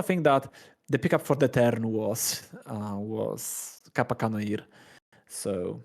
think that the pickup for the turn was Kappa Cannoneer. So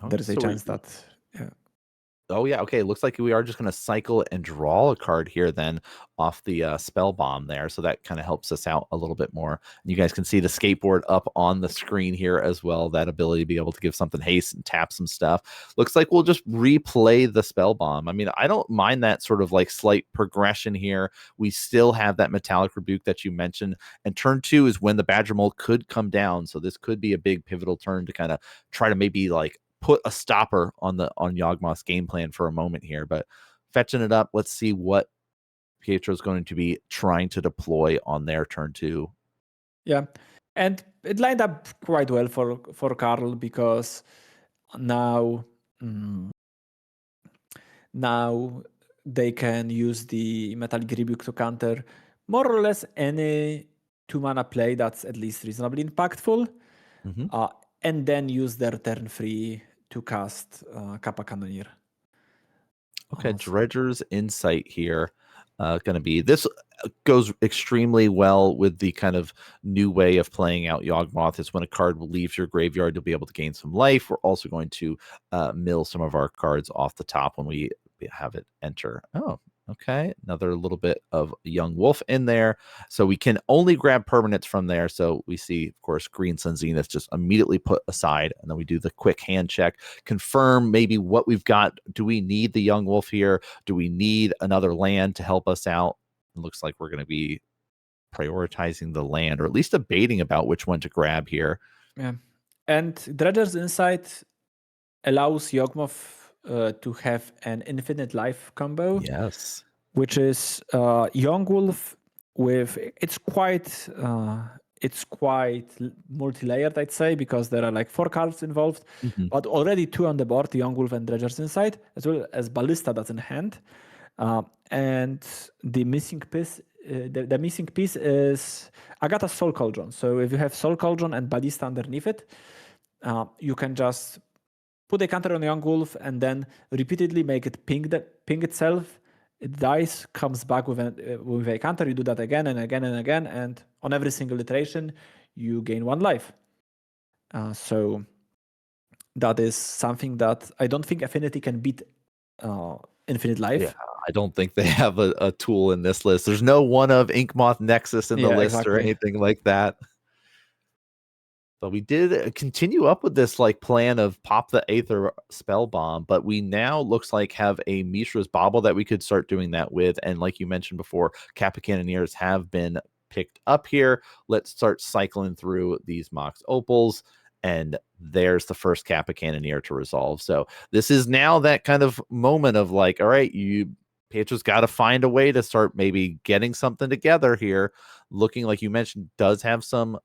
there is a chance that Oh, yeah. Okay. Looks like we are just going to cycle and draw a card here then off the spell bomb there. So that kind of helps us out a little bit more. And you guys can see the skateboard up on the screen here as well. That ability to be able to give something haste and tap some stuff. Looks like we'll just replay the spell bomb. I mean, I don't mind that sort of like slight progression here. We still have that metallic rebuke that you mentioned. And turn 2 is when the Badger Mole could come down. So this could be a big pivotal turn to kind of try to maybe like put a stopper on Yawgmoth's game plan for a moment here. But fetching it up, let's see what Pietro's going to be trying to deploy on their turn 2. Yeah, and it lined up quite well for Karl, because now they can use the Metallic Rebuke to counter more or less any 2-mana play that's at least reasonably impactful, and then use their turn 3 to cast Kappa Cannoneer. Okay, Dredger's Insight here. Going to be, this goes extremely well with the kind of new way of playing out Yawgmoth. Is when a card leaves your graveyard, you'll be able to gain some life. We're also going to mill some of our cards off the top when we have it enter. Oh, okay. Another little bit of Young Wolf in there. So we can only grab permanents from there. So we see, of course, Green Sun Zenith just immediately put aside. And then we do the quick hand check, confirm maybe what we've got. Do we need the Young Wolf here? Do we need another land to help us out? It looks like we're going to be prioritizing the land, or at least debating about which one to grab here. Yeah. And Dredger's Insight allows Yawgmoth to have an infinite life combo. Yes. Which is Young Wolf with, it's quite multi-layered, I'd say, because there are like 4 cards involved, but already 2 on the board, Young Wolf and Dredger's Insight, as well as Ballista that's in hand. And the missing piece, the missing piece is Agatha's Soul Cauldron. So if you have Soul Cauldron and Ballista underneath it, you can just put a counter on Young Wolf and then repeatedly make it ping itself. It dies, comes back with a counter. You do that again and again and again, and on every single iteration, you gain 1 life. So that is something that I don't think Affinity can beat. Infinite life. Yeah, I don't think they have a tool in this list. There's no one of Inkmoth Nexus in the list or anything like that. But we did continue up with this like plan of pop the Aether spell bomb, but we now looks like have a Mishra's Bauble that we could start doing that with. And like you mentioned before, Kappa Cannoneers have been picked up here. Let's start cycling through these Mox Opals. And there's the first Kappa Cannoneer to resolve. So this is now that kind of moment of like, all right, Pietro's got to find a way to start maybe getting something together here. Looking like you mentioned, does have some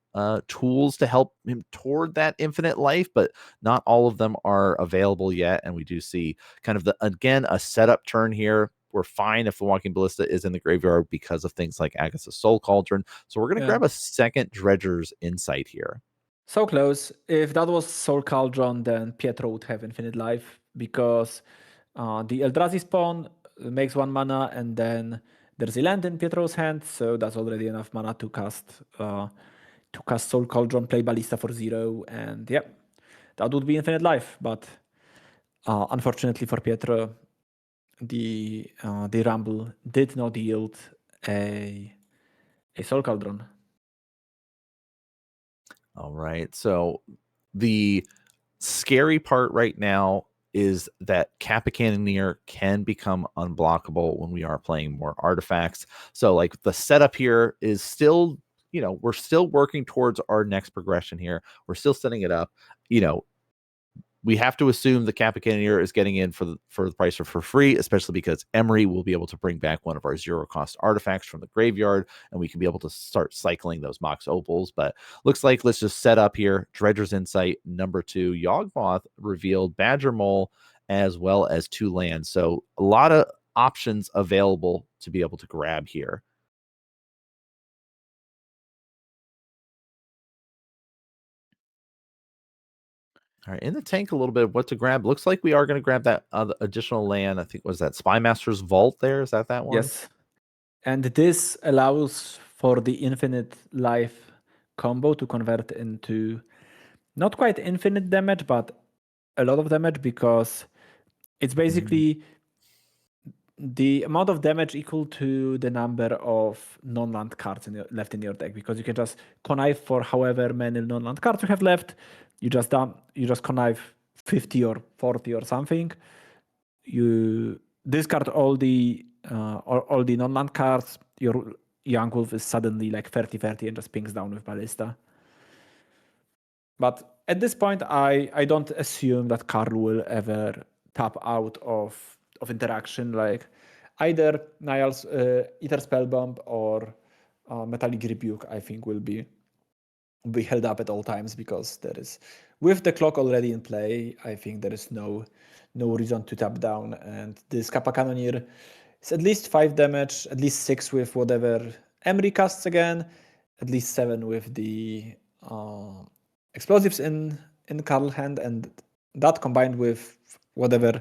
tools to help him toward that infinite life, but not all of them are available yet. And we do see kind of a setup turn here. We're fine if the Walking Ballista is in the graveyard because of things like Agatha's Soul Cauldron. So we're going to grab a second Dredger's Insight here. So close. If that was Soul Cauldron, then Pietro would have infinite life, because the Eldrazi spawn makes 1 mana, and then there's a land in Pietro's hand, so that's already enough mana to cast Soul Cauldron, play Ballista for 0, and yeah, that would be infinite life. But unfortunately for Pietro, the Rumble did not yield a Soul Cauldron. All right. So the scary part right now is that Kappa Cannoneer can become unblockable when we are playing more artifacts. So like the setup here is still, we're still working towards our next progression here. We're still setting it up. We have to assume the Kappa Cannoneer is getting in for the price or for free, especially because Emery will be able to bring back one of our 0-cost artifacts from the graveyard, and we can be able to start cycling those Mox Opals. But looks like let's just set up here. Dredger's Insight, number 2. Yawgmoth revealed Badger Mole, as well as 2 lands. So a lot of options available to be able to grab here. All right, in the tank a little bit of what to grab. Looks like we are going to grab that additional land. I think was that Spymaster's Vault there. Is that one? Yes. And this allows for the infinite life combo to convert into not quite infinite damage, but a lot of damage, because it's basically the amount of damage equal to the number of non-land cards left in your deck, because you can just connive for however many non-land cards you have left. You just connive 50 or 40 or something. You discard all the non-land cards. Your Young Wolf is suddenly like 30-30 and just pings down with Ballista. But at this point, I don't assume that Karl will ever tap out of interaction. Like either Niall's Ether Spellbomb or Metallic Rebuke, I think will be held up at all times, because there is, with the clock already in play, I think there is no reason to tap down. And this Kappa Cannoneer is at least 5 damage, at least 6 with whatever Emery casts again, at least 7 with the explosives in Karl hand, and that combined with whatever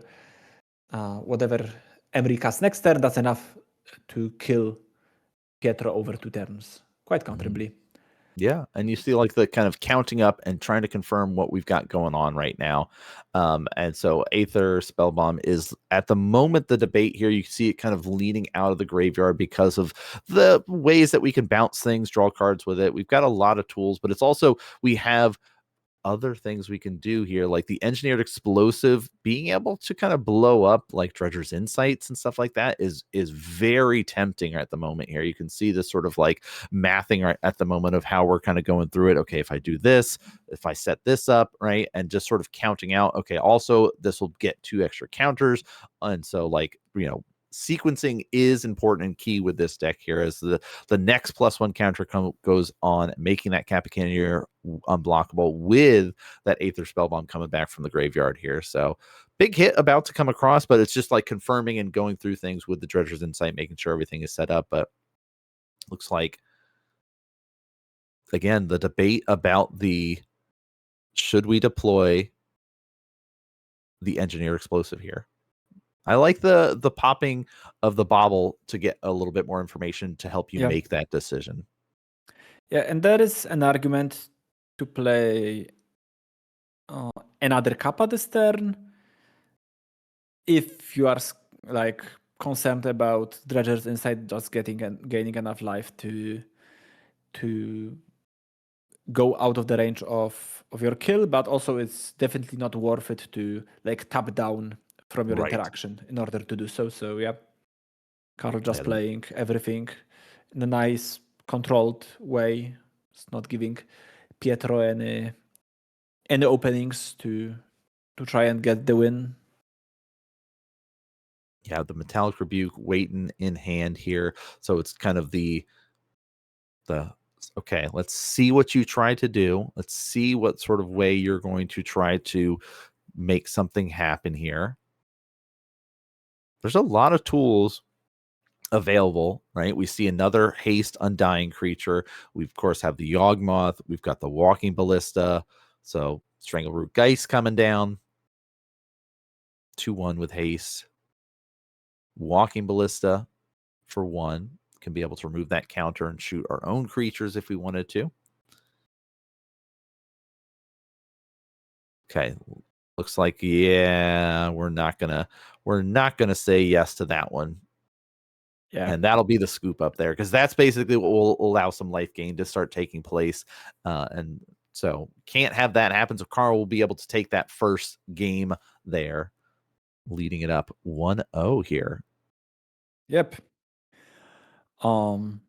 Emery casts next turn, that's enough to kill Pietro over 2 turns quite comfortably. Yeah, and you see like the kind of counting up and trying to confirm what we've got going on right now. And so Aether Spellbomb is at the moment the debate here. You see it kind of leading out of the graveyard because of the ways that we can bounce things, draw cards with it. We've got a lot of tools, but it's also we have other things we can do here, like the engineered explosive being able to kind of blow up like Dredger's Insights and stuff like that is very tempting at the moment here. You can see this sort of like mathing right at the moment of how we're kind of going through it. Okay, if I do this, if I set this up, right, and just sort of counting out, okay, also this will get 2 extra counters. And so like, sequencing is important and key with this deck here, as the next +1 counter goes on, making that Kappa Cannoneer unblockable with that Aether Spellbomb coming back from the graveyard here. So big hit about to come across, but it's just like confirming and going through things with the Dredger's Insight, making sure everything is set up. But looks like, again, the debate about should we deploy the Engineer Explosive here. I like the popping of the bauble to get a little bit more information to help you make that decision. Yeah, and there is an argument to play another Kappa this turn if you are like concerned about Dredger's Insight just gaining enough life to go out of the range of your kill, but also it's definitely not worth it to like tap down from your interaction in order to do so. So yeah, Karl just playing everything in a nice controlled way. It's not giving Pietro any openings to try and get the win. Yeah, the Metallic Rebuke waiting in hand here. So it's kind of the okay, let's see what you try to do. Let's see what sort of way you're going to try to make something happen here. There's a lot of tools available, right? We see another haste undying creature. We of course have the Yawgmoth. We've got the Walking Ballista. So Strangleroot Geist coming down. 2/1 with haste. Walking Ballista for 1. Can be able to remove that counter and shoot our own creatures if we wanted to. Okay, looks like, yeah, we're not gonna say yes to that one. Yeah, and that'll be the scoop up there, because that's basically what will allow some life gain to start taking place. And so can't have that happen. So Karl will be able to take that first game there, leading it up 1-0 here. Yep. And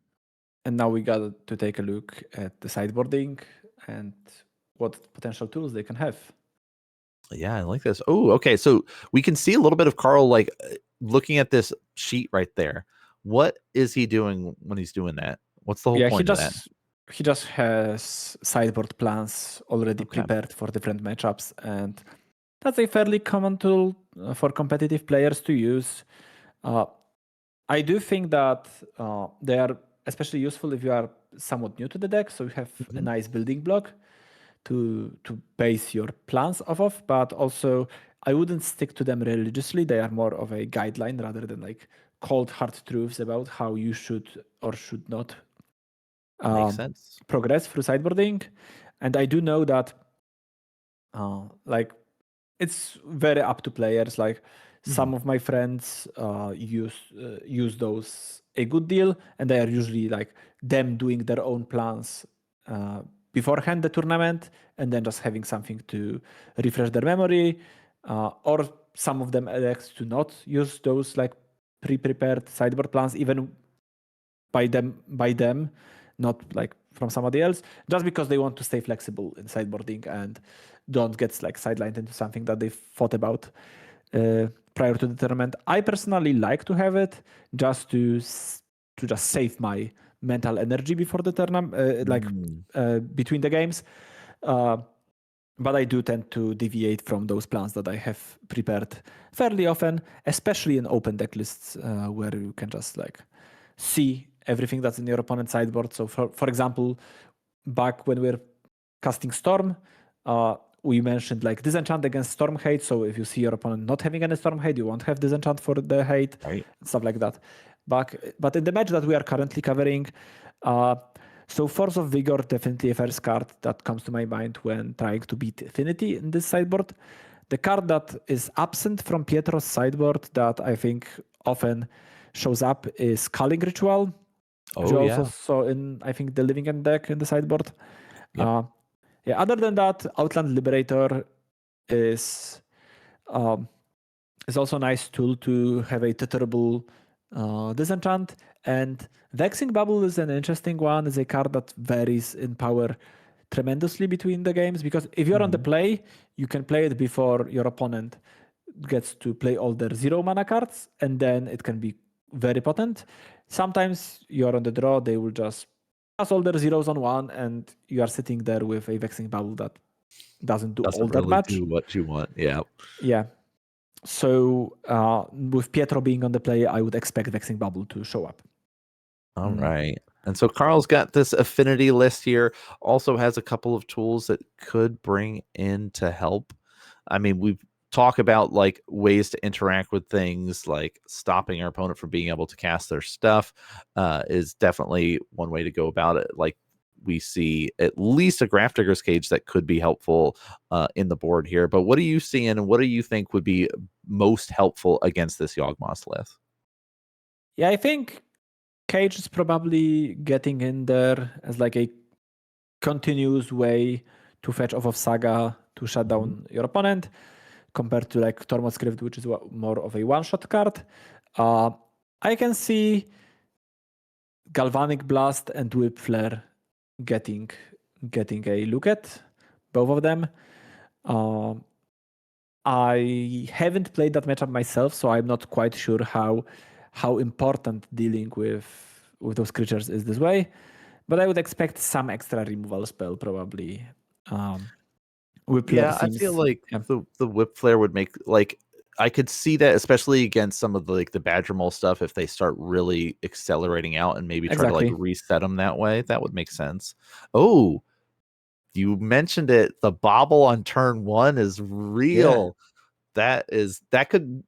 now we got to take a look at the sideboarding and what potential tools they can have. Yeah, I like this. Oh, okay. So we can see a little bit of Karl, like looking at this sheet right there. What is he doing when he's doing that? What's the whole point of that? He just has sideboard plans already prepared for different matchups, and that's a fairly common tool for competitive players to use. I do think that they are especially useful if you are somewhat new to the deck, so you have a nice building block to base your plans off of, but also I wouldn't stick to them religiously. They are more of a guideline rather than like cold hard truths about how you should or should not sense. progress through sideboarding. And I do know that like it's very up to players. Like some of my friends use those a good deal, and they are usually like them doing their own plans beforehand the tournament, and then just having something to refresh their memory. Or some of them elect to not use those like pre-prepared sideboard plans, even by them, not like from somebody else, just because they want to stay flexible in sideboarding and don't get like sidelined into something that they thought about prior to the tournament. I personally like to have it just to just save my mental energy before the tournament, between the games. But I do tend to deviate from those plans that I have prepared fairly often, especially in open deck lists where you can just like see everything that's in your opponent's sideboard. So for example, back when we were casting Storm, we mentioned like disenchant against Storm Hate. So if you see your opponent not having any Storm Hate, you won't have disenchant for the hate, stuff like that. But in the match that we are currently covering, so Force of Vigor, definitely a first card that comes to my mind when trying to beat Affinity in this sideboard. The card that is absent from Pietro's sideboard that I think often shows up is Culling Ritual, which you also saw in, I think, the Living End deck in the sideboard. Yep. Other than that, Outland Liberator is also a nice tool to have a tetherable disenchant. And Vexing Bubble is an interesting one. It's a card that varies in power tremendously between the games, because if you're on the play, you can play it before your opponent gets to play all their 0 mana cards, and then it can be very potent. Sometimes you're on the draw, they will just pass all their zeros on one, and you are sitting there with a Vexing Bubble that doesn't do all that much. Do what you want. Yeah. So with Pietro being on the play, I would expect Vexing Bubble to show up. All right. And so Carl's got this affinity list here, also has a couple of tools that could bring in to help. I mean, we've talked about like ways to interact with things, like stopping our opponent from being able to cast their stuff is definitely one way to go about it. Like we see at least a Grafdigger's Cage that could be helpful in the board here. But what are you seeing, and what do you think would be most helpful against this Yawgmoth list? Yeah, I think Cage is probably getting in there as like a continuous way to fetch off of Saga to shut down your opponent, compared to like Tormod Script, which is more of a one-shot card. I can see Galvanic Blast and Whip Flare getting a look at both of them. I haven't played that matchup myself, so I'm not quite sure how important dealing with those creatures is this way. But I would expect some extra removal spell probably. Whip Flare seems, I feel like the Whip Flare would make, like, I could see that, especially against some of the like the Badger Mole stuff. If they start really accelerating out and maybe try to like reset them that way, that would make sense. Oh, you mentioned it. The Bobble on turn 1 is real. Yeah. That could,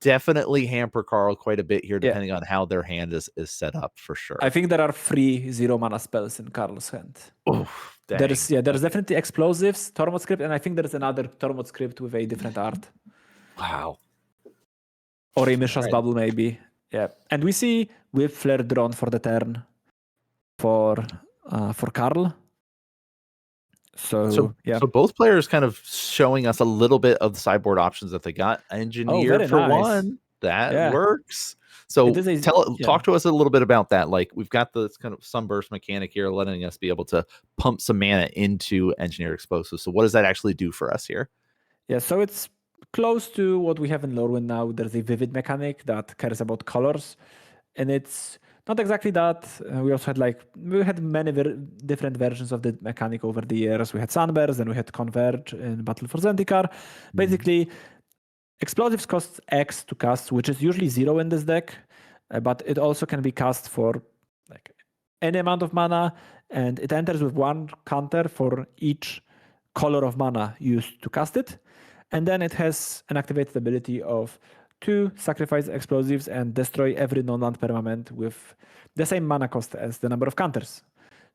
definitely hamper Carl quite a bit here, depending on how their hand is set up, for sure. I think there are 3 0 mana spells in Carl's hand. Oh, dang. There's definitely Explosives, Tormod Script, and I think there's another Tormod Script with a different art. Wow. Or a Mishra's Bubble, maybe. Yeah. And we see Whip Flare drawn for the turn for Carl. So both players kind of showing us a little bit of the sideboard options that they got. Engineer for one. That works. So talk to us a little bit about that. Like, we've got this kind of sunburst mechanic here, letting us be able to pump some mana into Engineer Explosive. So what does that actually do for us here? Yeah, so it's close to what we have in Lorwyn now. There's a Vivid mechanic that cares about colors, and it's not exactly that. We had many different versions of the mechanic over the years. We had Sunburst, then we had Converge in Battle for Zendikar. Basically, Explosives costs X to cast, which is usually 0 in this deck, but it also can be cast for like any amount of mana, and it enters with 1 counter for each color of mana used to cast it. And then it has an activated ability of 2 sacrifice explosives and destroy every non-land permanent with the same mana cost as the number of counters